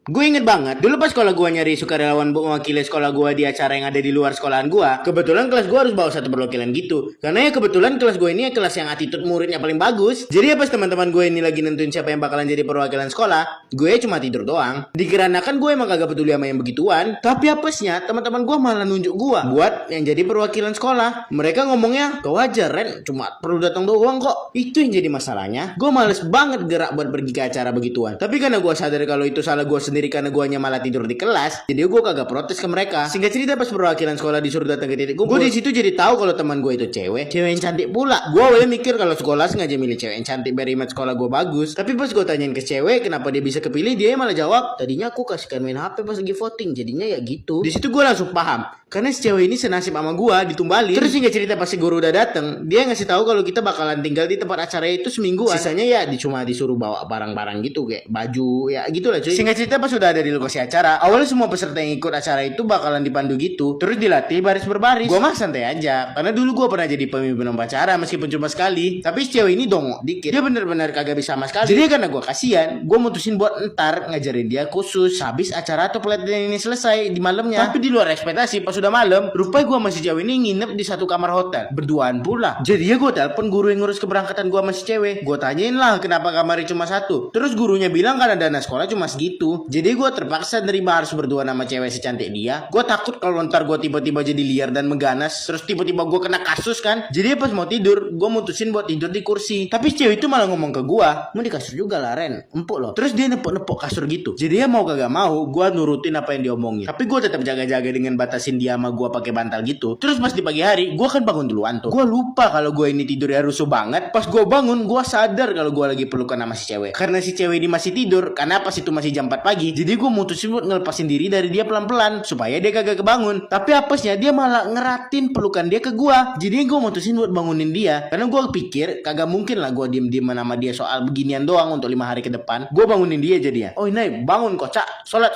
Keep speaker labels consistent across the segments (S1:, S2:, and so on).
S1: Gue inget banget, dulu pas sekolah gue nyari sukarelawan buat mewakili sekolah gue di acara yang ada di luar sekolahan gue, kebetulan kelas gue harus bawa satu perwakilan gitu. Karena ya kebetulan kelas gue ini kelas yang attitude muridnya paling bagus. Jadi ya pas teman-teman gue ini lagi nentuin siapa yang bakalan jadi perwakilan sekolah, gue cuma tidur doang. Dikarenakan gue emang kagak peduli sama yang begituan, tapi apesnya teman-teman gue malah nunjuk gue buat yang jadi perwakilan sekolah. Mereka ngomongnya, kau aja Ren, cuma perlu datang doang kok. Itu yang jadi masalahnya. Gue males banget gerak buat pergi ke acara begituan. Tapi karena gue sadar kalau itu salah gue sendiri karena guanya malah tidur di kelas, jadi gue kagak protes ke mereka. Singkat cerita pas perwakilan sekolah disuruh datang ke titik kumpul, gue di situ jadi tahu kalau teman gue itu cewek yang cantik pula. Gue awalnya mikir kalau sekolah sengaja milih cewek yang cantik biar image sekolah gue bagus. Tapi pas gue tanyain ke cewek kenapa dia bisa kepilih, dia malah jawab, tadinya aku kasihkan main HP pas lagi voting, jadinya ya gitu. Di situ gue langsung paham, karena si cewek ini senasib sama gue ditumbalin. Terus singkat cerita pas si guru udah dateng, dia ngasih tahu kalau kita bakalan tinggal di tempat acara itu semingguan. Sisanya ya cuma disuruh bawa barang-barang gitu kayak baju ya gitulah cuy. Singkat cerita pas udah ada di lokasi acara, awalnya semua peserta yang ikut acara itu bakalan dipandu gitu, terus dilatih baris berbaris. Gue mah santai aja, karena dulu gue pernah jadi pemimpin upacara meskipun cuma sekali. Tapi si cewek ini dongok dikit, dia bener-bener kagak bisa sama sekali. Jadi karena gue kasihan, gue mutusin buat ntar ngajarin dia khusus habis acara atau pelatihan ini selesai di malamnya. Tapi di luar ekspektasi pas udah malam, rupanya gue sama si cewek ini nginep di satu kamar hotel berduaan pula. Jadi ya gue telepon guru yang ngurus keberangkatan gue sama si cewek. Gue tanyain lah kenapa kamarnya cuma satu. Terus gurunya bilang karena dana sekolah cuma segitu. Jadi gue terpaksa nerima harus berdua sama cewek secantik dia. Gue takut kalau ntar gue tiba-tiba jadi liar dan mengganas, terus tiba-tiba gue kena kasus kan. Jadi pas mau tidur, gue mutusin buat tidur di kursi. Tapi cewek itu malah ngomong ke gue, mau di kasur juga lah Ren, empuk loh. Terus dia nepok-nepok kasur gitu. Jadi ya mau kagak mau, gue nurutin apa yang diomongin. Tapi gue tetap jaga-jaga dengan batasin dia sama gue pakai bantal gitu. Terus pas di pagi hari, gue kan bangun duluan tuh. Gue lupa kalau gue ini tidurnya rusuh banget. Pas gue bangun, gue sadar kalau gue lagi pelukan sama si cewek. Karena si cewek ini masih tidur, karena pas itu masih jam 4 pagi. Jadi gue mutusin buat ngelepasin diri dari dia pelan-pelan supaya dia kagak kebangun. Tapi apesnya dia malah ngeratin pelukan dia ke gua. Jadi gue mutusin buat bangunin dia, karena gue pikir kagak mungkin lah gue diem-diem sama dia soal beginian doang untuk 5 hari ke depan. Gue bangunin dia jadinya. Oh ini bangun kocak, sholat.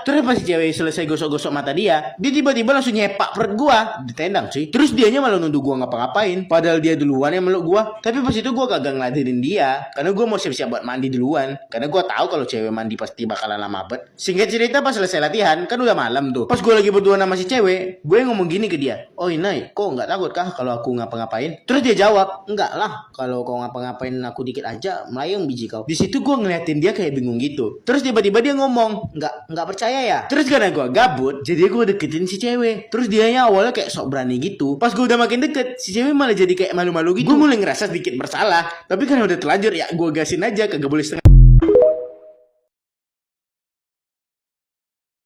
S1: Terus pas si cewek selesai gosok-gosok mata dia tiba-tiba langsung nyepak perut gue, ditendang sih. Terus dianya malah nuduh gue ngapa-ngapain, padahal dia duluan yang meluk gue. Tapi pas itu gue kagak ngeladenin dia, karena gue mau siap-siap buat mandi duluan, karena gue tahu kalau cewek mandi pasti bakalan lama bet. Singkat cerita pas selesai latihan kan udah malam tuh. Pas gue lagi berdua sama si cewek, gue ngomong gini ke dia, oh Inai, kok nggak takut kah kalau aku ngapa-ngapain? Terus dia jawab, enggak lah, kalau kau ngapa-ngapain aku dikit aja melayang biji kau. Di situ gue ngeliatin dia kayak bingung gitu. Terus tiba-tiba dia ngomong, nggak percaya ya? Terus karena gue gabut, jadi gue deketin si cewek. Terus dianya awalnya kayak sok berani gitu. Pas gue udah makin deket, si cewek malah jadi kayak malu-malu gitu. Gue mulai ngerasa sedikit bersalah, tapi karena udah telanjur ya gue gasin aja, kagak boleh setengah